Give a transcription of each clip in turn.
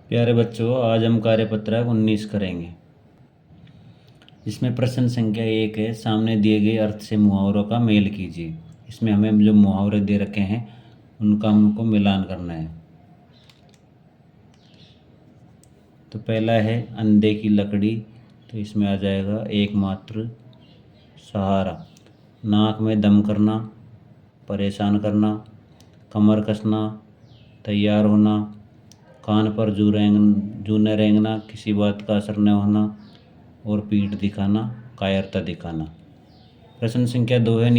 प्यारे बच्चों, आज हम कार्यपत्रक 19 करेंगे। इसमें प्रश्न संख्या 1 है, सामने दिए गए अर्थ से मुहावरों का मेल कीजिए। इसमें हमें जो मुहावरे दे रखे हैं उनका हमको मिलान करना है। तो पहला है अंधे की लकड़ी, तो इसमें आ जाएगा एकमात्र सहारा। नाक में दम करना, परेशान करना, कमर कसना, तैयार होना, कान पर जू न रेंगना, किसी बात का असर न होना, और पीठ दिखाना, कायरता दिखाना। प्रश्न संख्या 2 है,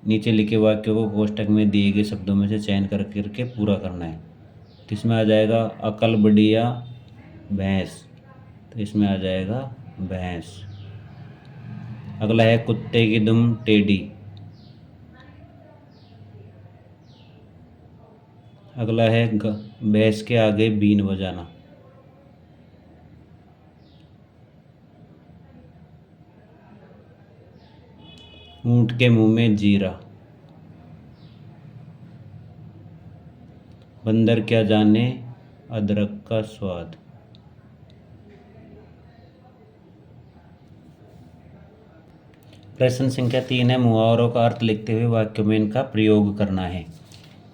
नीचे लिखे वाक्यों को कोष्टक में दिए गए शब्दों में से चयन करके पूरा करना है। तो इसमें आ जाएगा अकल बढ़िया भैंस, तो इसमें आ जाएगा भैंस। अगला है कुत्ते की दुम टेढ़ी। अगला है भैंस के आगे बीन बजाना। ऊंट के मुंह में जीरा। बंदर क्या जाने अदरक का स्वाद। प्रश्न संख्या 3 है, मुहावरों का अर्थ लिखते हुए वाक्य में इनका प्रयोग करना है।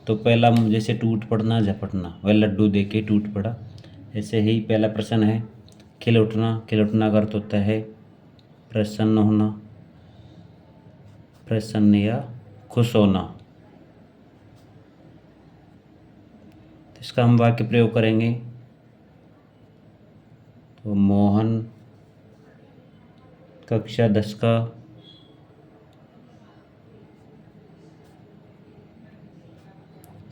तो पहला जैसे टूट पड़ना, झपटना, वह लड्डू दे के टूट पड़ा। ऐसे ही पहला प्रश्न है खिल उठना। खिल उठना का अर्थ होता है प्रसन्न होना, प्रसन्न या खुश होना। तो इसका हम वाक्य प्रयोग करेंगे। तो मोहन कक्षा 10 का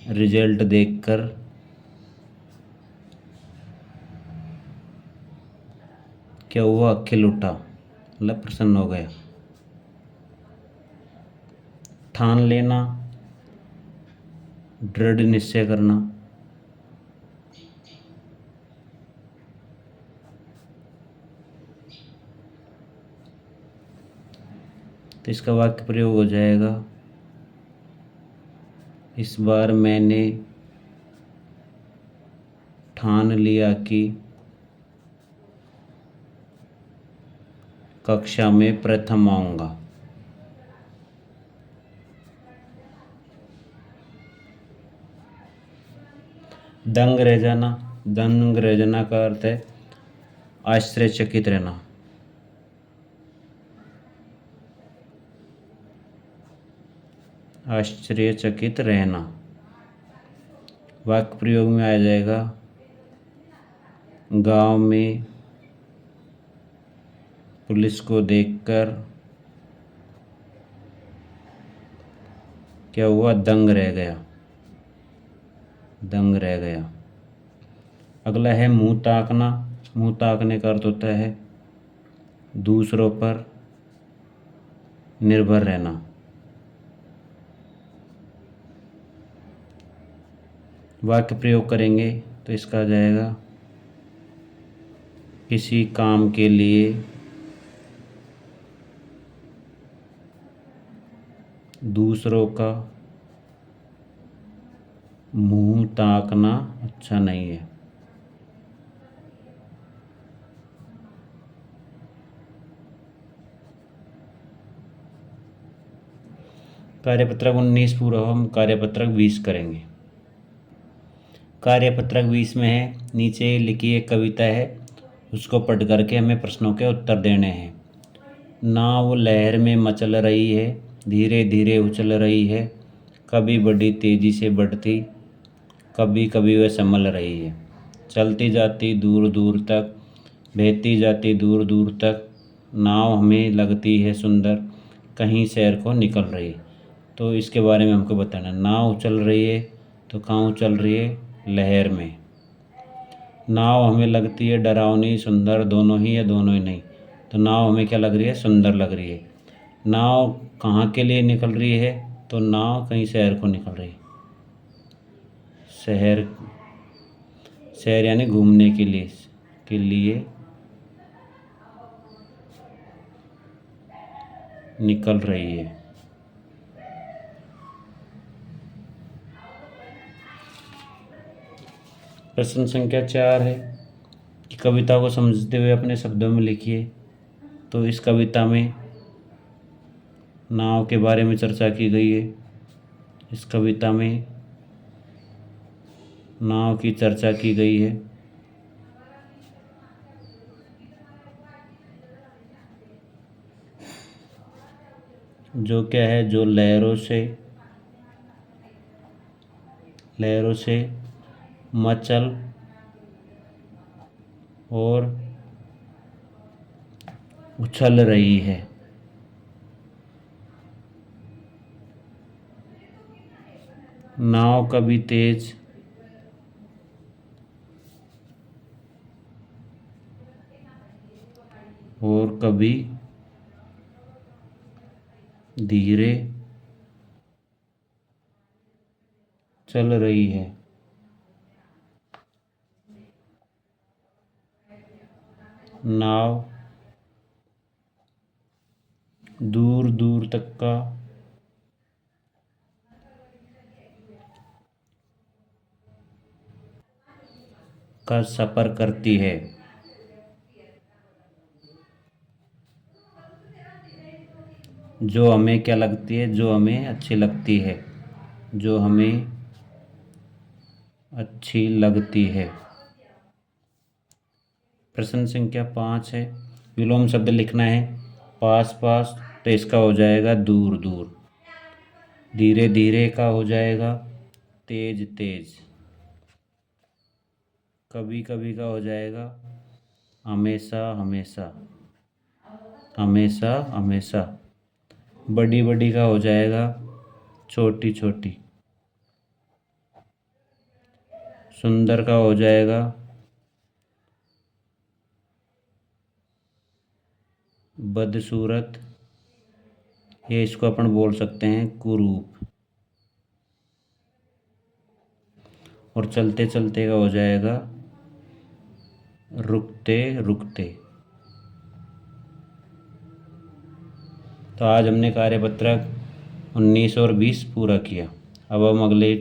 रिजल्ट देखकर क्या हुआ, खिल उठा, मतलब प्रसन्न हो गया। ठान लेना, दृढ़ निश्चय करना। तो इसका वाक्य प्रयोग हो जाएगा, इस बार मैंने ठान लिया कि कक्षा में प्रथम आऊंगा। दंग रह जाना। दंग रह जाना का अर्थ है आश्चर्यचकित रहना। आश्चर्यचकित रहना। वाक्य प्रयोग में आ जाएगा, गांव में पुलिस को देखकर क्या हुआ, दंग रह गया। दंग रह गया। अगला है मुंह ताकना। मुंह ताकने का अर्थ होता है दूसरों पर निर्भर रहना। वाक्य प्रयोग करेंगे तो इसका आ जाएगा, किसी काम के लिए दूसरों का मुंह ताकना अच्छा नहीं है। कार्यपत्रक 19 पूरा हो, हम कार्यपत्रक 20 करेंगे। कार्यपत्रक 20 में है, नीचे लिखी एक कविता है, उसको पढ़ करके हमें प्रश्नों के उत्तर देने हैं। नाव लहर में मचल रही है, धीरे धीरे उछल रही है, कभी बड़ी तेजी से बढ़ती, कभी कभी वह संभल रही है। चलती जाती दूर दूर तक, बहती जाती दूर दूर तक, नाव हमें लगती है सुंदर, कहीं शहर को निकल रही है। तो इसके बारे में हमको बताना है। नाव उछल रही है, तो कहाँ उछल रही है, लहर में। नाव हमें लगती है डरावनी सुंदर, दोनों ही या दोनों ही नहीं। तो नाव हमें क्या लग रही है, सुंदर लग रही है। नाव कहाँ के लिए निकल रही है, तो नाव कहीं शहर को निकल रही है। शहर, शहर यानी घूमने के लिए निकल रही है। प्रश्न संख्या 4 है कि कविता को समझते हुए अपने शब्दों में लिखिए। तो इस कविता में नाव के बारे में चर्चा की गई है। इस कविता में नाव की चर्चा की गई है। जो क्या है, जो लहरों से मचल और उछल रही है। नाव कभी तेज और कभी धीरे चल रही है। नाव दूर दूर तक का सफ़र करती है। जो हमें क्या लगती है, जो हमें अच्छी लगती है। जो हमें अच्छी लगती है। प्रश्न संख्या 5 है, विलोम शब्द लिखना है। पास पास, तो इसका हो जाएगा दूर दूर। धीरे धीरे का हो जाएगा तेज तेज। कभी कभी का हो जाएगा हमेशा हमेशा। हमेशा हमेशा। बड़ी बड़ी का हो जाएगा छोटी छोटी। सुंदर का हो जाएगा बदसूरत। ये इसको अपन बोल सकते हैं कुरूप। और चलते चलते का हो जाएगा रुकते रुकते। तो आज हमने कार्यपत्रक 19 और 20 पूरा किया। अब हम अगले